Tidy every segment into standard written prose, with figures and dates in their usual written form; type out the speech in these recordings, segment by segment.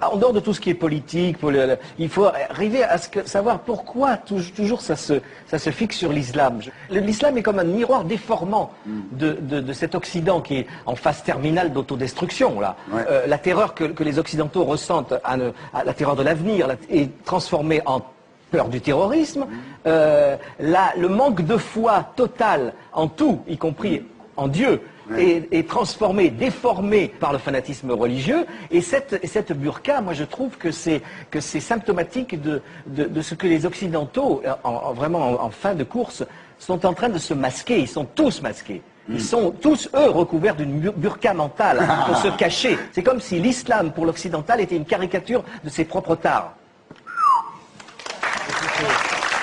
En dehors de tout ce qui est politique, il faut arriver à savoir pourquoi toujours ça se fixe sur l'islam. L'islam est comme un miroir déformant de cet Occident qui est en phase terminale d'autodestruction. Ouais. La terreur que les Occidentaux ressentent, la terreur de l'avenir, est transformée en peur du terrorisme. Le manque de foi total en tout, y compris en Dieu, est transformé, déformé par le fanatisme religieux. Et cette burqa, moi je trouve que c'est symptomatique de ce que les Occidentaux, vraiment en fin de course, sont en train de se masquer. Ils sont tous masqués. Ils sont tous, eux, recouverts d'une burqa mentale pour se cacher. C'est comme si l'islam, pour l'occidental, était une caricature de ses propres tares.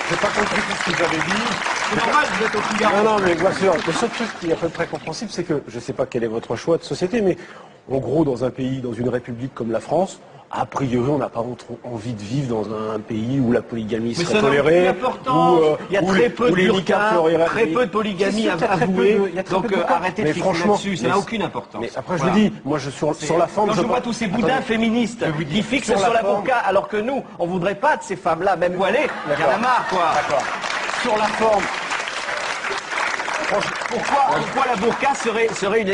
J'ai pas compris tout ce que vous avez dit. C'est normal, vous êtes au Figaro. Non, mais bien sûr. Le seul truc qui est à peu près compréhensible, c'est que, je ne sais pas quel est votre choix de société, mais en gros, dans un pays, dans une république comme la France, a priori, on n'a pas trop envie de vivre dans un pays où la polygamie serait tolérée. Il y a très peu de burqa, très peu de polygamie avouée. Donc arrêtez de fixer là-dessus, ça n'a aucune importance. Mais après, je vous dis, moi, sur la forme... Quand je vois tous ces boudins féministes qui fixent sur la burqa, alors que nous, on ne voudrait pas de ces femmes-là, même voilées, il y en a marre, quoi. D'accord. Sur la forme... Pourquoi la burqa serait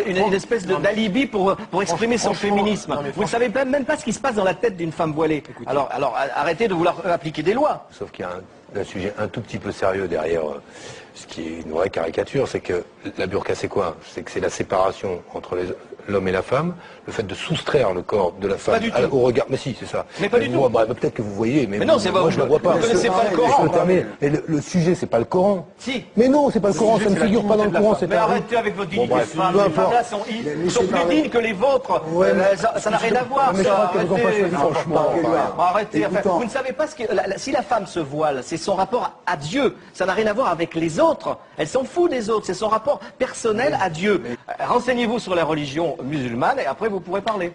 une espèce d'alibi pour exprimer son féminisme? Vous ne savez même pas ce qui se passe dans la tête d'une femme voilée. Alors arrêtez de vouloir appliquer des lois. Sauf qu'il y a un sujet un tout petit peu sérieux derrière ce qui est une vraie caricature, c'est que la burqa c'est quoi? C'est que c'est la séparation entre l'homme et la femme, le fait de soustraire le corps de la femme au regard. Mais si, c'est ça. Mais pas du tout. Peut-être que vous voyez, mais non, c'est moi je ne le vois pas. Vous ne connaissez pas le Coran. Et le sujet, c'est pas le Coran. Si. Mais non, c'est pas le Coran, ça ne figure pas dans le Coran. Mais arrêtez avec votre dignité de femme. Les femmes-là sont plus dignes que les vôtres. Ça n'a rien à voir, ça. Arrêtez. Vous ne savez pas ce que... Si la femme se voile, c'est son rapport à Dieu. Ça n'a rien à voir avec les autres. Elle s'en fout des autres. C'est son rapport personnel à Dieu. Renseignez-vous sur la religion musulmane et après vous pourrez parler.